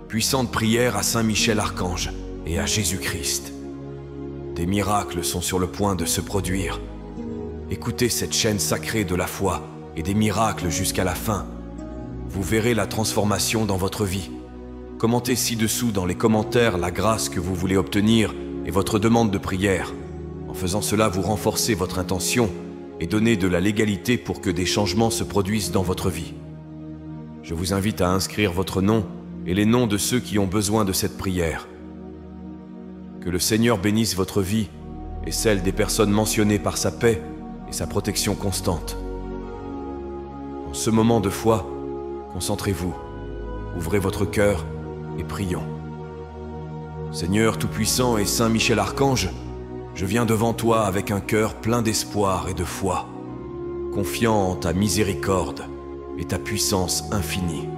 puissante prière à Saint Michel Archange et à Jésus-Christ. Des miracles sont sur le point de se produire. Écoutez cette chaîne sacrée de la foi et des miracles jusqu'à la fin. Vous verrez la transformation dans votre vie. Commentez ci-dessous dans les commentaires la grâce que vous voulez obtenir et votre demande de prière. En faisant cela, vous renforcez votre intention et donnez de la légalité pour que des changements se produisent dans votre vie. Je vous invite à inscrire votre nom et les noms de ceux qui ont besoin de cette prière. Que le Seigneur bénisse votre vie et celle des personnes mentionnées par sa paix et sa protection constante. En ce moment de foi, concentrez-vous, ouvrez votre cœur et prions. Seigneur Tout-Puissant et Saint Michel Archange, je viens devant toi avec un cœur plein d'espoir et de foi, confiant en ta miséricorde et ta puissance infinie.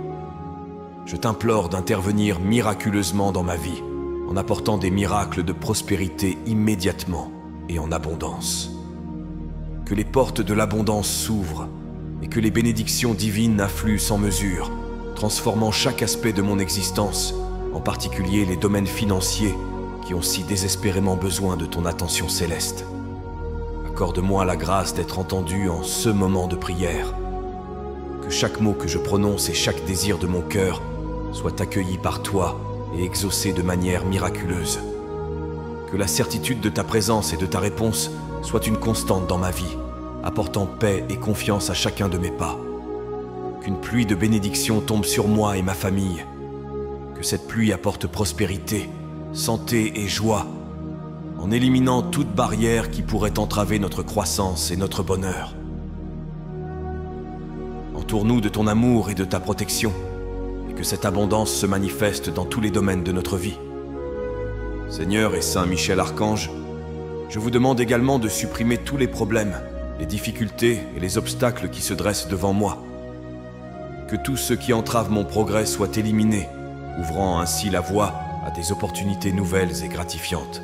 Je t'implore d'intervenir miraculeusement dans ma vie, en apportant des miracles de prospérité immédiatement et en abondance. Que les portes de l'abondance s'ouvrent et que les bénédictions divines affluent sans mesure, transformant chaque aspect de mon existence, en particulier les domaines financiers qui ont si désespérément besoin de ton attention céleste. Accorde-moi la grâce d'être entendu en ce moment de prière. Que chaque mot que je prononce et chaque désir de mon cœur soit accueilli par toi et exaucé de manière miraculeuse. Que la certitude de ta présence et de ta réponse soit une constante dans ma vie, apportant paix et confiance à chacun de mes pas. Qu'une pluie de bénédictions tombe sur moi et ma famille. Que cette pluie apporte prospérité, santé et joie, en éliminant toute barrière qui pourrait entraver notre croissance et notre bonheur. Entoure-nous de ton amour et de ta protection, et que cette abondance se manifeste dans tous les domaines de notre vie. Seigneur et Saint Michel Archange, je vous demande également de supprimer tous les problèmes, les difficultés et les obstacles qui se dressent devant moi. Que tout ce qui entrave mon progrès soit éliminé, ouvrant ainsi la voie à des opportunités nouvelles et gratifiantes.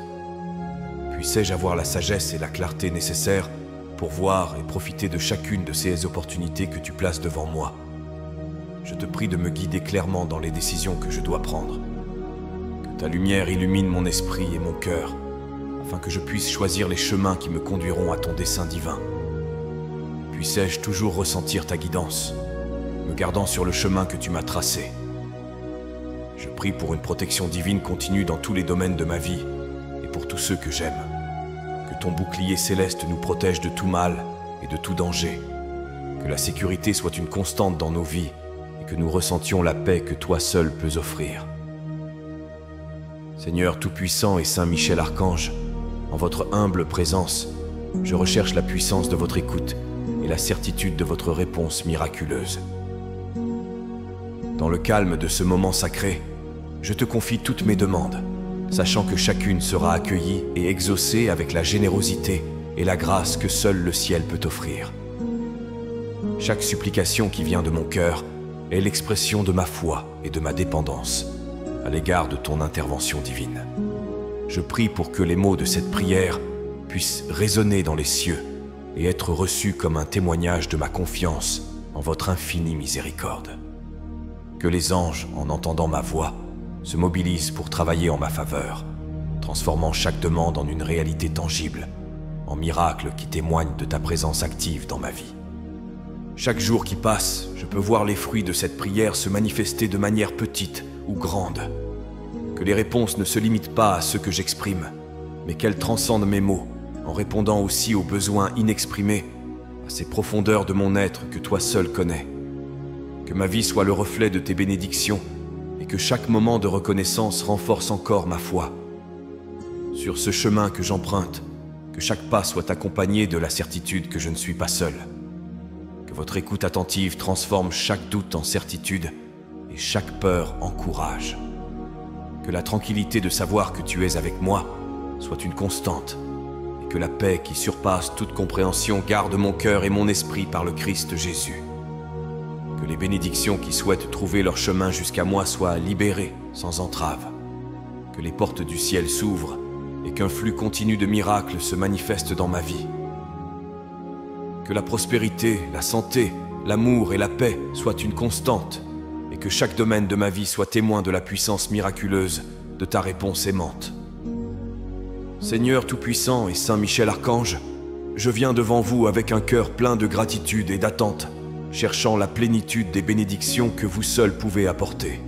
Puissais-je avoir la sagesse et la clarté nécessaires pour voir et profiter de chacune de ces opportunités que tu places devant moi. Je te prie de me guider clairement dans les décisions que je dois prendre. Que ta lumière illumine mon esprit et mon cœur, afin que je puisse choisir les chemins qui me conduiront à ton dessein divin. Puissais-je toujours ressentir ta guidance, me gardant sur le chemin que tu m'as tracé. Je prie pour une protection divine continue dans tous les domaines de ma vie et pour tous ceux que j'aime. Que ton bouclier céleste nous protège de tout mal et de tout danger. Que la sécurité soit une constante dans nos vies et que nous ressentions la paix que toi seul peux offrir. Seigneur Tout-Puissant et Saint Michel Archange, en votre humble présence, je recherche la puissance de votre écoute et la certitude de votre réponse miraculeuse. Dans le calme de ce moment sacré, je te confie toutes mes demandes, sachant que chacune sera accueillie et exaucée avec la générosité et la grâce que seul le ciel peut offrir. Chaque supplication qui vient de mon cœur est l'expression de ma foi et de ma dépendance à l'égard de ton intervention divine. Je prie pour que les mots de cette prière puissent résonner dans les cieux et être reçus comme un témoignage de ma confiance en votre infinie miséricorde. Que les anges, en entendant ma voix, se mobilisent pour travailler en ma faveur, transformant chaque demande en une réalité tangible, en miracle qui témoigne de ta présence active dans ma vie. Chaque jour qui passe, je peux voir les fruits de cette prière se manifester de manière petite ou grande. Que les réponses ne se limitent pas à ce que j'exprime, mais qu'elles transcendent mes mots, en répondant aussi aux besoins inexprimés, à ces profondeurs de mon être que toi seul connais. Que ma vie soit le reflet de tes bénédictions et que chaque moment de reconnaissance renforce encore ma foi. Sur ce chemin que j'emprunte, que chaque pas soit accompagné de la certitude que je ne suis pas seul. Que votre écoute attentive transforme chaque doute en certitude et chaque peur en courage. Que la tranquillité de savoir que tu es avec moi soit une constante et que la paix qui surpasse toute compréhension garde mon cœur et mon esprit par le Christ Jésus. Que les bénédictions qui souhaitent trouver leur chemin jusqu'à moi soient libérées sans entrave. Que les portes du ciel s'ouvrent et qu'un flux continu de miracles se manifeste dans ma vie. Que la prospérité, la santé, l'amour et la paix soient une constante et que chaque domaine de ma vie soit témoin de la puissance miraculeuse de ta réponse aimante. Seigneur Tout-Puissant et Saint Michel Archange, je viens devant vous avec un cœur plein de gratitude et d'attente, cherchant la plénitude des bénédictions que vous seuls pouvez apporter.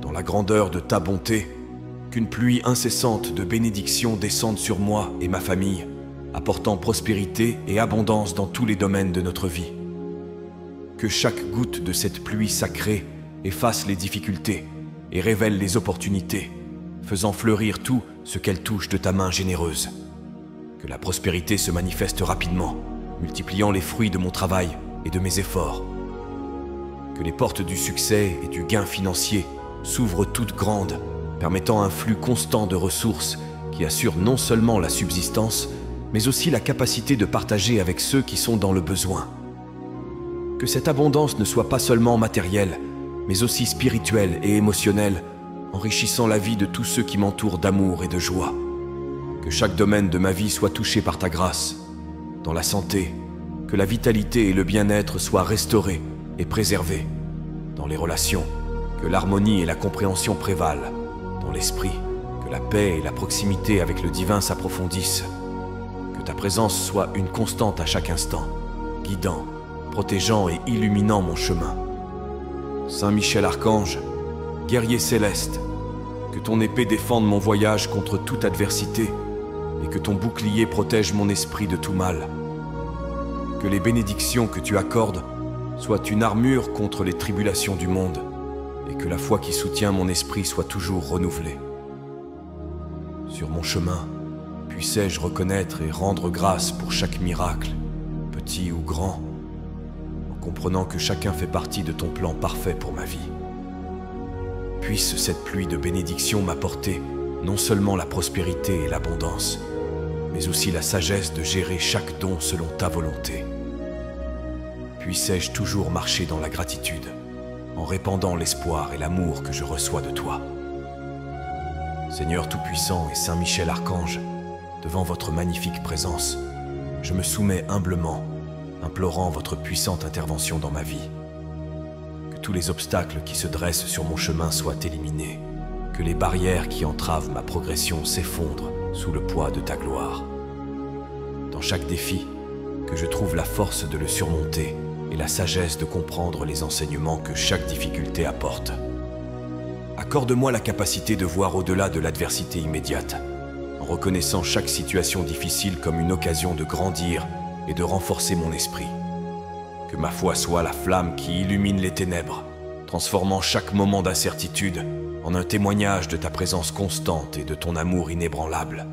Dans la grandeur de ta bonté, qu'une pluie incessante de bénédictions descende sur moi et ma famille, apportant prospérité et abondance dans tous les domaines de notre vie. Que chaque goutte de cette pluie sacrée efface les difficultés et révèle les opportunités, faisant fleurir tout ce qu'elle touche de ta main généreuse. Que la prospérité se manifeste rapidement, multipliant les fruits de mon travail et de mes efforts. Que les portes du succès et du gain financier s'ouvrent toutes grandes, permettant un flux constant de ressources qui assure non seulement la subsistance, mais aussi la capacité de partager avec ceux qui sont dans le besoin. Que cette abondance ne soit pas seulement matérielle, mais aussi spirituelle et émotionnelle, enrichissant la vie de tous ceux qui m'entourent d'amour et de joie. Que chaque domaine de ma vie soit touché par ta grâce. Dans la santé, que la vitalité et le bien-être soient restaurés et préservés. Dans les relations, que l'harmonie et la compréhension prévalent. Dans l'esprit, que la paix et la proximité avec le divin s'approfondissent. Que ta présence soit une constante à chaque instant, guidant, protégeant et illuminant mon chemin. Saint Michel Archange, guerrier céleste, que ton épée défende mon voyage contre toute adversité et que ton bouclier protège mon esprit de tout mal. Que les bénédictions que tu accordes soient une armure contre les tribulations du monde et que la foi qui soutient mon esprit soit toujours renouvelée. Sur mon chemin, puissais-je reconnaître et rendre grâce pour chaque miracle, petit ou grand, en comprenant que chacun fait partie de ton plan parfait pour ma vie. Puisse cette pluie de bénédictions m'apporter non seulement la prospérité et l'abondance, mais aussi la sagesse de gérer chaque don selon ta volonté. Puissais-je toujours marcher dans la gratitude, en répandant l'espoir et l'amour que je reçois de toi. Seigneur Tout-Puissant et Saint Michel Archange, devant votre magnifique présence, je me soumets humblement, implorant votre puissante intervention dans ma vie. Que tous les obstacles qui se dressent sur mon chemin soient éliminés, que les barrières qui entravent ma progression s'effondrent sous le poids de ta gloire. Dans chaque défi, que je trouve la force de le surmonter et la sagesse de comprendre les enseignements que chaque difficulté apporte. Accorde-moi la capacité de voir au-delà de l'adversité immédiate, en reconnaissant chaque situation difficile comme une occasion de grandir et de renforcer mon esprit. Que ma foi soit la flamme qui illumine les ténèbres, transformant chaque moment d'incertitude en un témoignage de ta présence constante et de ton amour inébranlable.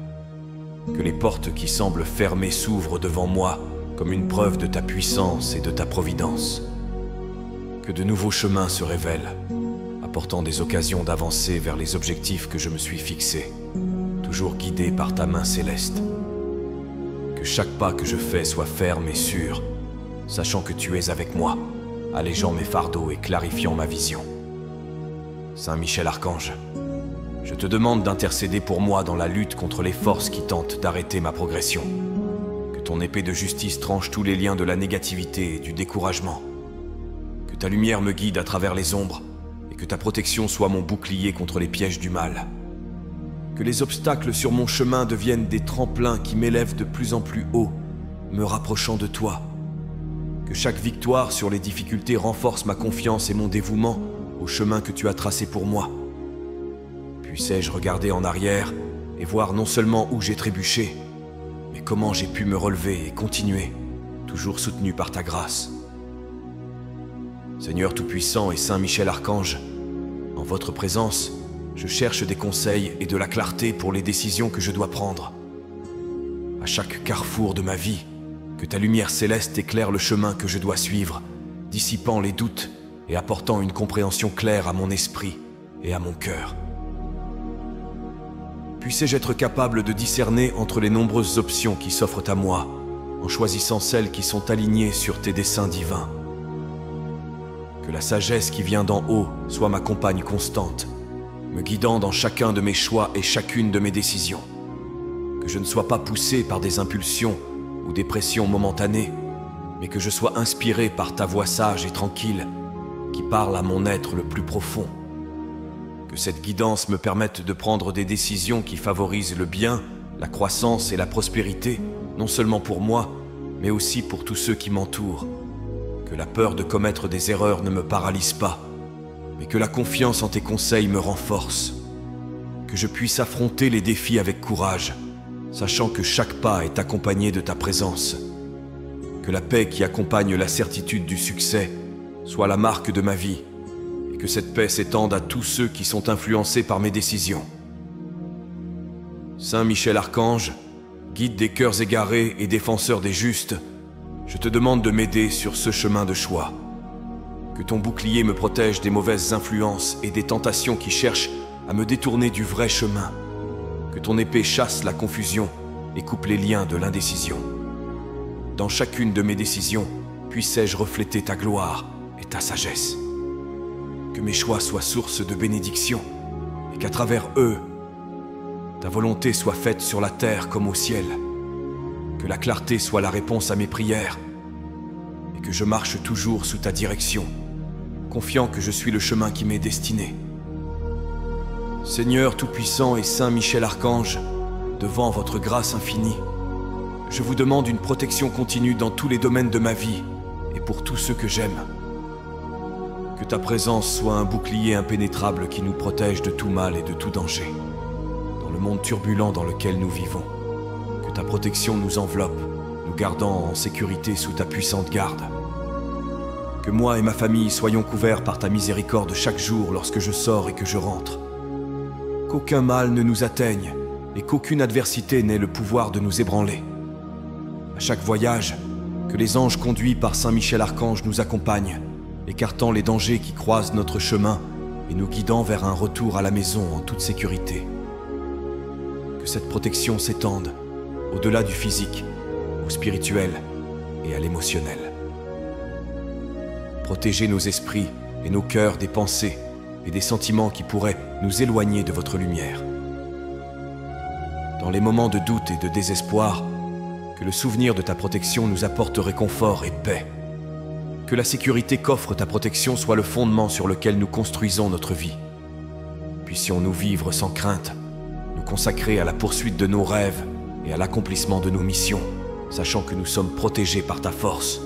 Que les portes qui semblent fermées s'ouvrent devant moi comme une preuve de ta puissance et de ta providence. Que de nouveaux chemins se révèlent, apportant des occasions d'avancer vers les objectifs que je me suis fixés, toujours guidé par ta main céleste. Que chaque pas que je fais soit ferme et sûr, sachant que tu es avec moi, allégeant mes fardeaux et clarifiant ma vision. Saint Michel Archange, je te demande d'intercéder pour moi dans la lutte contre les forces qui tentent d'arrêter ma progression. Que ton épée de justice tranche tous les liens de la négativité et du découragement. Que ta lumière me guide à travers les ombres et que ta protection soit mon bouclier contre les pièges du mal. Que les obstacles sur mon chemin deviennent des tremplins qui m'élèvent de plus en plus haut, me rapprochant de toi. Que chaque victoire sur les difficultés renforce ma confiance et mon dévouement au chemin que tu as tracé pour moi. Puissais-je regarder en arrière et voir non seulement où j'ai trébuché, mais comment j'ai pu me relever et continuer, toujours soutenu par ta grâce. Seigneur Tout-Puissant et Saint Michel Archange, en votre présence, je cherche des conseils et de la clarté pour les décisions que je dois prendre. À chaque carrefour de ma vie, que ta lumière céleste éclaire le chemin que je dois suivre, dissipant les doutes et apportant une compréhension claire à mon esprit et à mon cœur. Puissais-je être capable de discerner entre les nombreuses options qui s'offrent à moi, en choisissant celles qui sont alignées sur tes desseins divins. Que la sagesse qui vient d'en haut soit ma compagne constante, me guidant dans chacun de mes choix et chacune de mes décisions. Que je ne sois pas poussé par des impulsions ou des pressions momentanées, mais que je sois inspiré par ta voix sage et tranquille, qui parle à mon être le plus profond. Que cette guidance me permette de prendre des décisions qui favorisent le bien, la croissance et la prospérité, non seulement pour moi, mais aussi pour tous ceux qui m'entourent. Que la peur de commettre des erreurs ne me paralyse pas, mais que la confiance en tes conseils me renforce. Que je puisse affronter les défis avec courage, sachant que chaque pas est accompagné de ta présence. Que la paix qui accompagne la certitude du succès soit la marque de ma vie, et que cette paix s'étende à tous ceux qui sont influencés par mes décisions. Saint Michel Archange, guide des cœurs égarés et défenseur des justes, je te demande de m'aider sur ce chemin de choix. Que ton bouclier me protège des mauvaises influences et des tentations qui cherchent à me détourner du vrai chemin. Que ton épée chasse la confusion et coupe les liens de l'indécision. Dans chacune de mes décisions, puisse-je refléter ta gloire et ta sagesse. Que mes choix soient source de bénédiction et qu'à travers eux, ta volonté soit faite sur la terre comme au ciel. Que la clarté soit la réponse à mes prières et que je marche toujours sous ta direction, confiant que je suis le chemin qui m'est destiné. Seigneur Tout-Puissant et Saint Michel Archange, devant votre grâce infinie, je vous demande une protection continue dans tous les domaines de ma vie et pour tous ceux que j'aime. Que ta présence soit un bouclier impénétrable qui nous protège de tout mal et de tout danger. Dans le monde turbulent dans lequel nous vivons, que ta protection nous enveloppe, nous gardant en sécurité sous ta puissante garde. Que moi et ma famille soyons couverts par ta miséricorde chaque jour lorsque je sors et que je rentre. Qu'aucun mal ne nous atteigne et qu'aucune adversité n'ait le pouvoir de nous ébranler. À chaque voyage, que les anges conduits par Saint Michel Archange nous accompagnent, écartant les dangers qui croisent notre chemin et nous guidant vers un retour à la maison en toute sécurité. Que cette protection s'étende au-delà du physique, au spirituel et à l'émotionnel. Protégez nos esprits et nos cœurs des pensées et des sentiments qui pourraient nous éloigner de votre lumière. Dans les moments de doute et de désespoir, que le souvenir de ta protection nous apporte réconfort et paix. Que la sécurité qu'offre ta protection soit le fondement sur lequel nous construisons notre vie. Puissions-nous vivre sans crainte, nous consacrer à la poursuite de nos rêves et à l'accomplissement de nos missions, sachant que nous sommes protégés par ta force.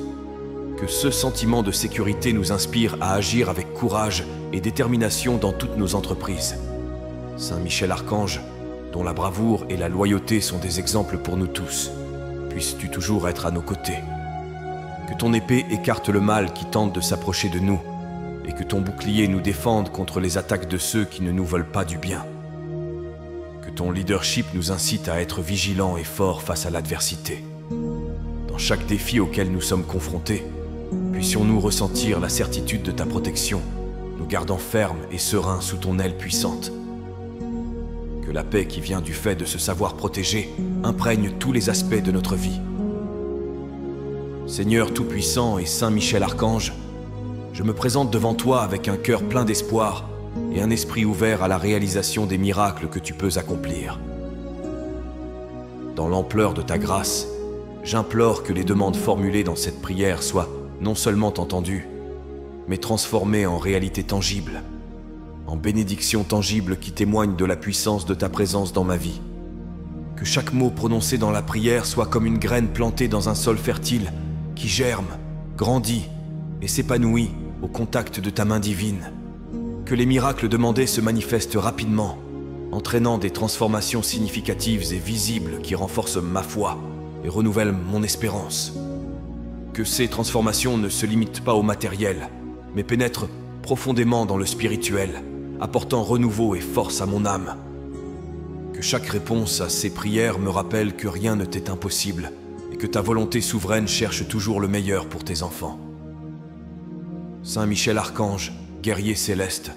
Que ce sentiment de sécurité nous inspire à agir avec courage et détermination dans toutes nos entreprises. Saint Michel Archange, dont la bravoure et la loyauté sont des exemples pour nous tous, puisses-tu toujours être à nos côtés. Que ton épée écarte le mal qui tente de s'approcher de nous, et que ton bouclier nous défende contre les attaques de ceux qui ne nous veulent pas du bien. Que ton leadership nous incite à être vigilants et forts face à l'adversité. Dans chaque défi auquel nous sommes confrontés, puissions-nous ressentir la certitude de ta protection, nous gardant fermes et sereins sous ton aile puissante. Que la paix qui vient du fait de se savoir protégé imprègne tous les aspects de notre vie. Seigneur Tout-Puissant et Saint Michel Archange, je me présente devant toi avec un cœur plein d'espoir et un esprit ouvert à la réalisation des miracles que tu peux accomplir. Dans l'ampleur de ta grâce, j'implore que les demandes formulées dans cette prière soient non seulement entendues, mais transformées en réalité tangible, en bénédictions tangibles qui témoignent de la puissance de ta présence dans ma vie. Que chaque mot prononcé dans la prière soit comme une graine plantée dans un sol fertile, qui germe, grandit et s'épanouit au contact de ta main divine. Que les miracles demandés se manifestent rapidement, entraînant des transformations significatives et visibles qui renforcent ma foi et renouvellent mon espérance. Que ces transformations ne se limitent pas au matériel, mais pénètrent profondément dans le spirituel, apportant renouveau et force à mon âme. Que chaque réponse à ces prières me rappelle que rien ne t'est impossible et que ta volonté souveraine cherche toujours le meilleur pour tes enfants. Saint Michel Archange, guerrier céleste,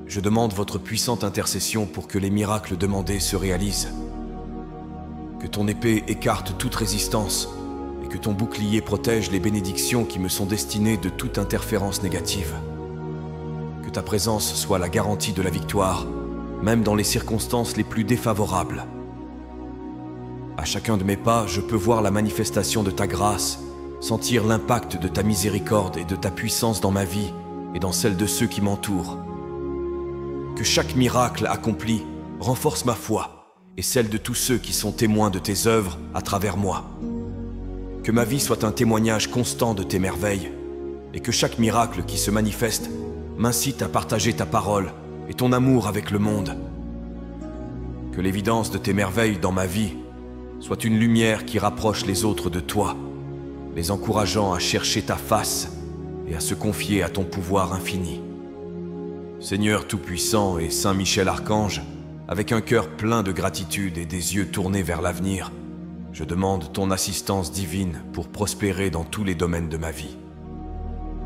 je demande votre puissante intercession pour que les miracles demandés se réalisent. Que ton épée écarte toute résistance et que ton bouclier protège les bénédictions qui me sont destinées de toute interférence négative. Que ta présence soit la garantie de la victoire, même dans les circonstances les plus défavorables. À chacun de mes pas, je peux voir la manifestation de ta grâce, sentir l'impact de ta miséricorde et de ta puissance dans ma vie et dans celle de ceux qui m'entourent. Que chaque miracle accompli renforce ma foi et celle de tous ceux qui sont témoins de tes œuvres à travers moi. Que ma vie soit un témoignage constant de tes merveilles et que chaque miracle qui se manifeste m'incite à partager ta parole et ton amour avec le monde. Que l'évidence de tes merveilles dans ma vie soit une lumière qui rapproche les autres de toi, les encourageant à chercher ta face et à se confier à ton pouvoir infini. Seigneur Tout-Puissant et Saint Michel Archange, avec un cœur plein de gratitude et des yeux tournés vers l'avenir, je demande ton assistance divine pour prospérer dans tous les domaines de ma vie.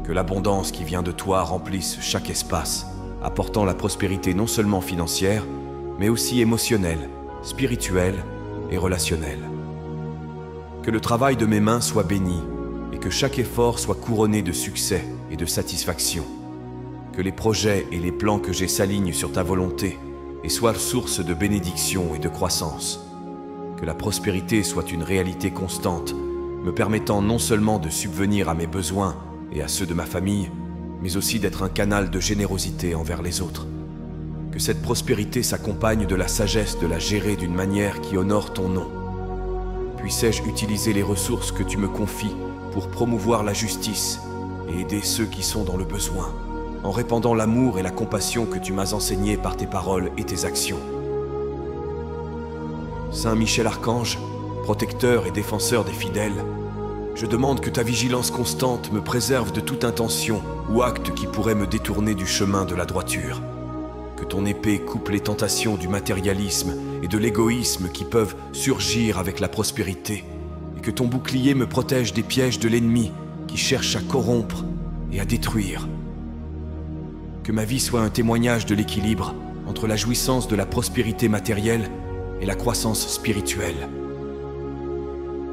Que l'abondance qui vient de toi remplisse chaque espace, apportant la prospérité non seulement financière, mais aussi émotionnelle, spirituelle et relationnelle. Que le travail de mes mains soit béni et que chaque effort soit couronné de succès et de satisfaction. Que les projets et les plans que j'ai s'alignent sur ta volonté et soient source de bénédiction et de croissance. Que la prospérité soit une réalité constante, me permettant non seulement de subvenir à mes besoins et à ceux de ma famille, mais aussi d'être un canal de générosité envers les autres. Que cette prospérité s'accompagne de la sagesse de la gérer d'une manière qui honore ton nom. Puissais-je utiliser les ressources que tu me confies pour promouvoir la justice et aider ceux qui sont dans le besoin, en répandant l'amour et la compassion que tu m'as enseigné par tes paroles et tes actions. Saint Michel Archange, protecteur et défenseur des fidèles, je demande que ta vigilance constante me préserve de toute intention ou acte qui pourrait me détourner du chemin de la droiture. Que ton épée coupe les tentations du matérialisme et de l'égoïsme qui peuvent surgir avec la prospérité, et que ton bouclier me protège des pièges de l'ennemi qui cherche à corrompre et à détruire. Que ma vie soit un témoignage de l'équilibre entre la jouissance de la prospérité matérielle et la croissance spirituelle.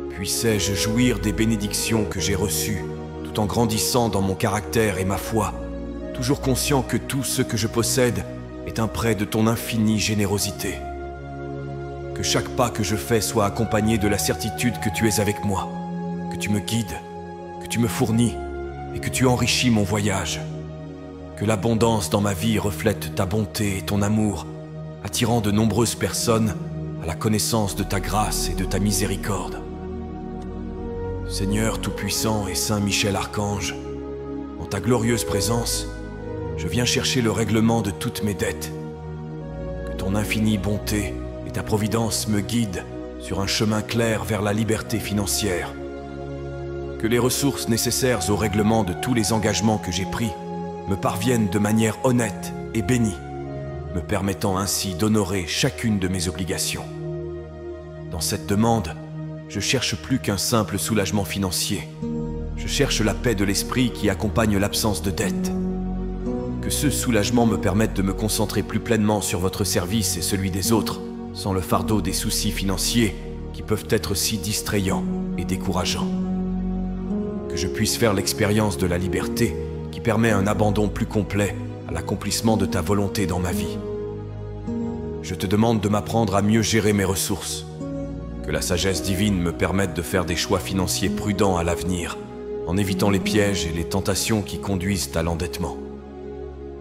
Puissais-je jouir des bénédictions que j'ai reçues, tout en grandissant dans mon caractère et ma foi, toujours conscient que tout ce que je possède est un prêt de ton infinie générosité. Que chaque pas que je fais soit accompagné de la certitude que tu es avec moi, que tu me guides, que tu me fournis et que tu enrichis mon voyage. Que l'abondance dans ma vie reflète ta bonté et ton amour, attirant de nombreuses personnes à la connaissance de ta grâce et de ta miséricorde. Seigneur Tout-Puissant et Saint Michel Archange, en ta glorieuse présence, je viens chercher le règlement de toutes mes dettes. Que ton infinie bonté et ta providence me guident sur un chemin clair vers la liberté financière. Que les ressources nécessaires au règlement de tous les engagements que j'ai pris me parviennent de manière honnête et bénie, me permettant ainsi d'honorer chacune de mes obligations. Dans cette demande, je cherche plus qu'un simple soulagement financier. Je cherche la paix de l'esprit qui accompagne l'absence de dette. Que ce soulagement me permette de me concentrer plus pleinement sur votre service et celui des autres, sans le fardeau des soucis financiers qui peuvent être si distrayants et décourageants. Que je puisse faire l'expérience de la liberté qui permet un abandon plus complet à l'accomplissement de ta volonté dans ma vie. Je te demande de m'apprendre à mieux gérer mes ressources. Que la sagesse divine me permette de faire des choix financiers prudents à l'avenir, en évitant les pièges et les tentations qui conduisent à l'endettement.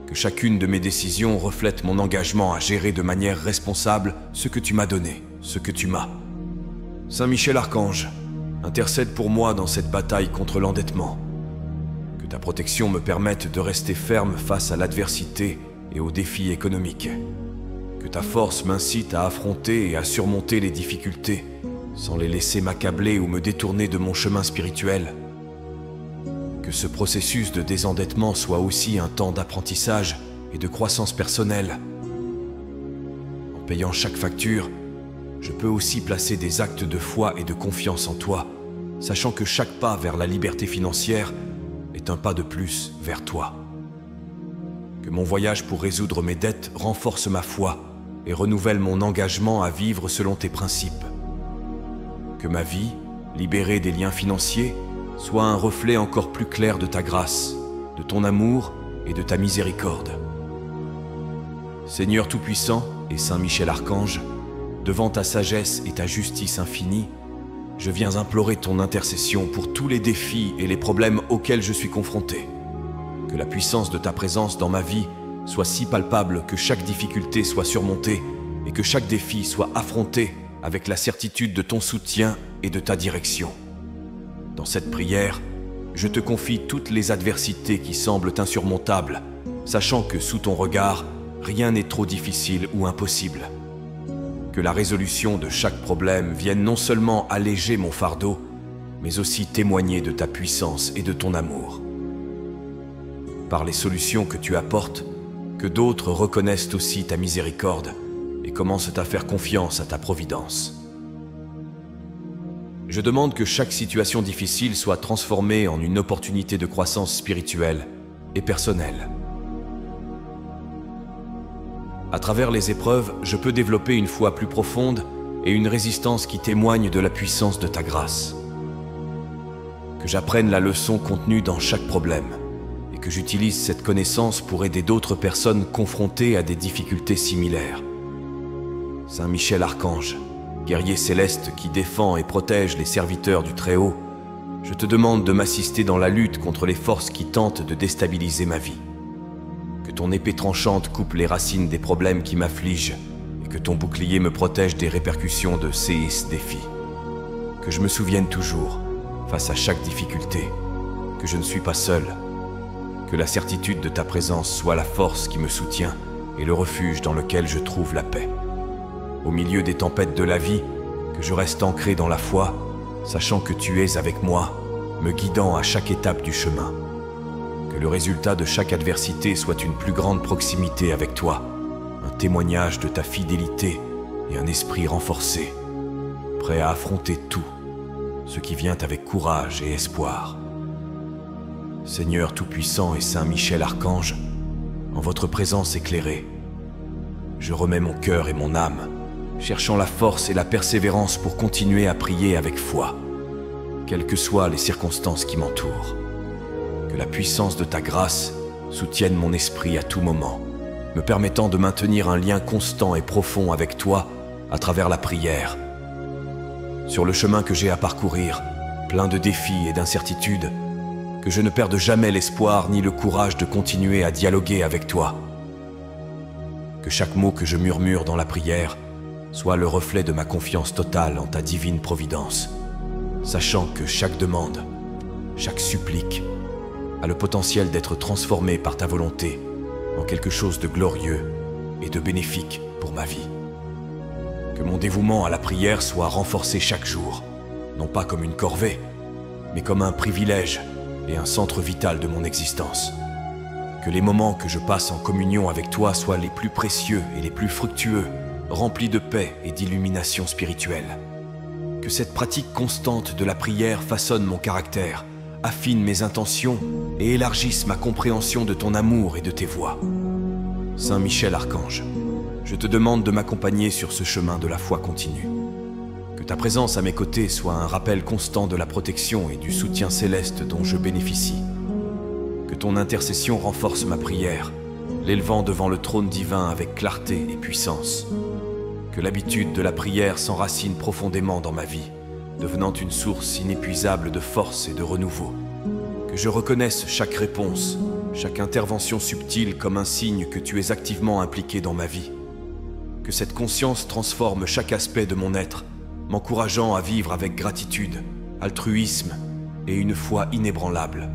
Que chacune de mes décisions reflète mon engagement à gérer de manière responsable ce que tu m'as donné, ce que tu m'as. Saint Michel Archange, intercède pour moi dans cette bataille contre l'endettement. Que ta protection me permette de rester ferme face à l'adversité et aux défis économiques. Que ta force m'incite à affronter et à surmonter les difficultés, sans les laisser m'accabler ou me détourner de mon chemin spirituel. Que ce processus de désendettement soit aussi un temps d'apprentissage et de croissance personnelle. En payant chaque facture, je peux aussi placer des actes de foi et de confiance en toi, sachant que chaque pas vers la liberté financière est un pas de plus vers toi. Que mon voyage pour résoudre mes dettes renforce ma foi et renouvelle mon engagement à vivre selon tes principes. Que ma vie, libérée des liens financiers, soit un reflet encore plus clair de ta grâce, de ton amour et de ta miséricorde. Seigneur Tout-Puissant et Saint Michel Archange, devant ta sagesse et ta justice infinie, je viens implorer ton intercession pour tous les défis et les problèmes auxquels je suis confronté. Que Que la puissance de ta présence dans ma vie soit si palpable que chaque difficulté soit surmontée et que chaque défi soit affronté avec la certitude de ton soutien et de ta direction. Dans cette prière, je te confie toutes les adversités qui semblent insurmontables, sachant que sous ton regard, rien n'est trop difficile ou impossible. Que la résolution de chaque problème vienne non seulement alléger mon fardeau, mais aussi témoigner de ta puissance et de ton amour. Par les solutions que tu apportes, que d'autres reconnaissent aussi ta miséricorde et commencent à faire confiance à ta providence. Je demande que chaque situation difficile soit transformée en une opportunité de croissance spirituelle et personnelle. À travers les épreuves, je peux développer une foi plus profonde et une résistance qui témoigne de la puissance de ta grâce. Que j'apprenne la leçon contenue dans chaque problème et que j'utilise cette connaissance pour aider d'autres personnes confrontées à des difficultés similaires. Saint Michel Archange, guerrier céleste qui défend et protège les serviteurs du Très-Haut, je te demande de m'assister dans la lutte contre les forces qui tentent de déstabiliser ma vie. Que ton épée tranchante coupe les racines des problèmes qui m'affligent et que ton bouclier me protège des répercussions de ces défis. Que je me souvienne toujours, face à chaque difficulté, que je ne suis pas seul. Que la certitude de ta présence soit la force qui me soutient et le refuge dans lequel je trouve la paix. Au milieu des tempêtes de la vie, que je reste ancré dans la foi, sachant que tu es avec moi, me guidant à chaque étape du chemin. Que le résultat de chaque adversité soit une plus grande proximité avec toi, un témoignage de ta fidélité et un esprit renforcé, prêt à affronter tout, ce qui vient avec courage et espoir. Seigneur Tout-Puissant et Saint Michel Archange, en votre présence éclairée, je remets mon cœur et mon âme, cherchant la force et la persévérance pour continuer à prier avec foi, quelles que soient les circonstances qui m'entourent. Que la puissance de ta grâce soutienne mon esprit à tout moment, me permettant de maintenir un lien constant et profond avec toi à travers la prière. Sur le chemin que j'ai à parcourir, plein de défis et d'incertitudes, que je ne perde jamais l'espoir ni le courage de continuer à dialoguer avec toi. Que chaque mot que je murmure dans la prière soit le reflet de ma confiance totale en ta divine providence, sachant que chaque demande, chaque supplique, a le potentiel d'être transformé par ta volonté en quelque chose de glorieux et de bénéfique pour ma vie. Que mon dévouement à la prière soit renforcé chaque jour, non pas comme une corvée, mais comme un privilège et un centre vital de mon existence. Que les moments que je passe en communion avec toi soient les plus précieux et les plus fructueux, remplis de paix et d'illumination spirituelle. Que cette pratique constante de la prière façonne mon caractère, affine mes intentions et élargisse ma compréhension de ton amour et de tes voies. Saint Michel Archange, je te demande de m'accompagner sur ce chemin de la foi continue. Que ta présence à mes côtés soit un rappel constant de la protection et du soutien céleste dont je bénéficie. Que ton intercession renforce ma prière, l'élevant devant le trône divin avec clarté et puissance. Que l'habitude de la prière s'enracine profondément dans ma vie, devenant une source inépuisable de force et de renouveau. Que je reconnaisse chaque réponse, chaque intervention subtile comme un signe que tu es activement impliqué dans ma vie. Que cette conscience transforme chaque aspect de mon être, m'encourageant à vivre avec gratitude, altruisme et une foi inébranlable.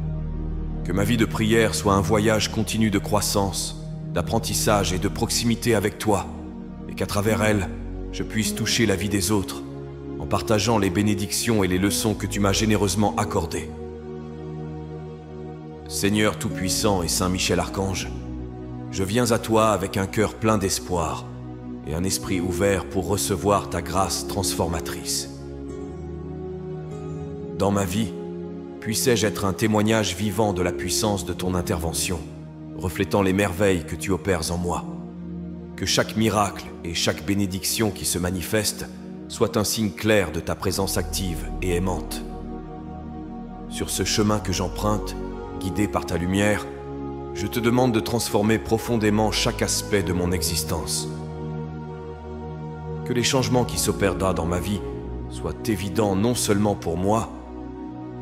Que ma vie de prière soit un voyage continu de croissance, d'apprentissage et de proximité avec toi, et qu'à travers elle, je puisse toucher la vie des autres, en partageant les bénédictions et les leçons que tu m'as généreusement accordées. Seigneur Tout-Puissant et Saint Michel Archange, je viens à toi avec un cœur plein d'espoir et un esprit ouvert pour recevoir ta grâce transformatrice. Dans ma vie, puissais-je être un témoignage vivant de la puissance de ton intervention, reflétant les merveilles que tu opères en moi. Que chaque miracle et chaque bénédiction qui se manifeste soit un signe clair de ta présence active et aimante. Sur ce chemin que j'emprunte, guidé par ta lumière, je te demande de transformer profondément chaque aspect de mon existence. Que les changements qui s'opèrent dans ma vie soient évidents non seulement pour moi,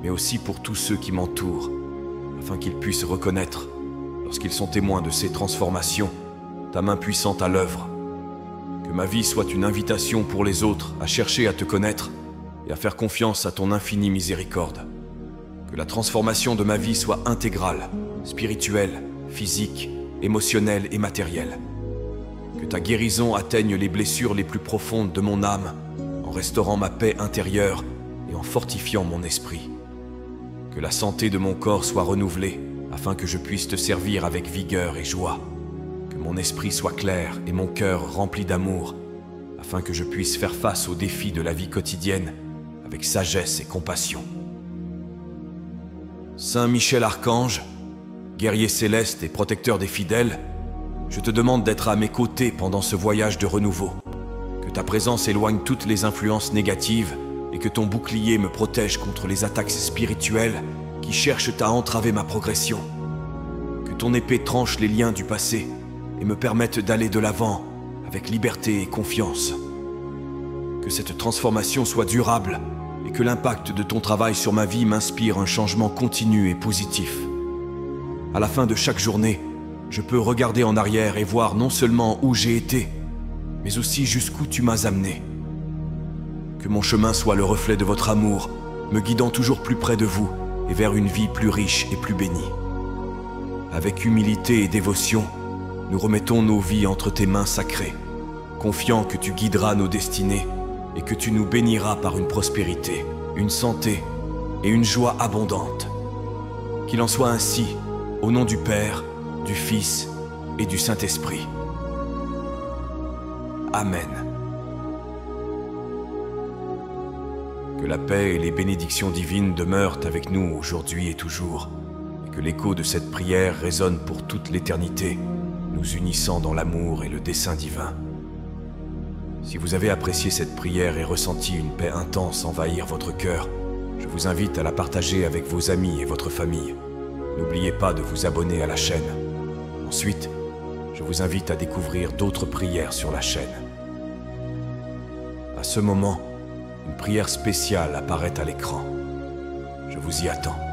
mais aussi pour tous ceux qui m'entourent, afin qu'ils puissent reconnaître lorsqu'ils sont témoins de ces transformations, ta main puissante à l'œuvre. Que ma vie soit une invitation pour les autres à chercher à te connaître et à faire confiance à ton infinie miséricorde. Que la transformation de ma vie soit intégrale, spirituelle, physique, émotionnelle et matérielle. Que ta guérison atteigne les blessures les plus profondes de mon âme, en restaurant ma paix intérieure et en fortifiant mon esprit. Que la santé de mon corps soit renouvelée, afin que je puisse te servir avec vigueur et joie. Que mon esprit soit clair et mon cœur rempli d'amour, afin que je puisse faire face aux défis de la vie quotidienne avec sagesse et compassion. Saint Michel Archange, guerrier céleste et protecteur des fidèles, je te demande d'être à mes côtés pendant ce voyage de renouveau. Que ta présence éloigne toutes les influences négatives et que ton bouclier me protège contre les attaques spirituelles qui cherchent à entraver ma progression. Que ton épée tranche les liens du passé et me permette d'aller de l'avant avec liberté et confiance. Que cette transformation soit durable et que l'impact de ton travail sur ma vie m'inspire un changement continu et positif. À la fin de chaque journée, je peux regarder en arrière et voir non seulement où j'ai été, mais aussi jusqu'où tu m'as amené. Que mon chemin soit le reflet de votre amour, me guidant toujours plus près de vous et vers une vie plus riche et plus bénie. Avec humilité et dévotion, nous remettons nos vies entre tes mains sacrées, confiant que tu guideras nos destinées et que tu nous béniras par une prospérité, une santé et une joie abondante. Qu'il en soit ainsi, au nom du Père, du Fils et du Saint-Esprit. Amen. Que la paix et les bénédictions divines demeurent avec nous aujourd'hui et toujours, et que l'écho de cette prière résonne pour toute l'éternité, nous unissant dans l'amour et le dessein divin. Si vous avez apprécié cette prière et ressenti une paix intense envahir votre cœur, je vous invite à la partager avec vos amis et votre famille. N'oubliez pas de vous abonner à la chaîne. Ensuite, je vous invite à découvrir d'autres prières sur la chaîne. À ce moment, une prière spéciale apparaît à l'écran. Je vous y attends.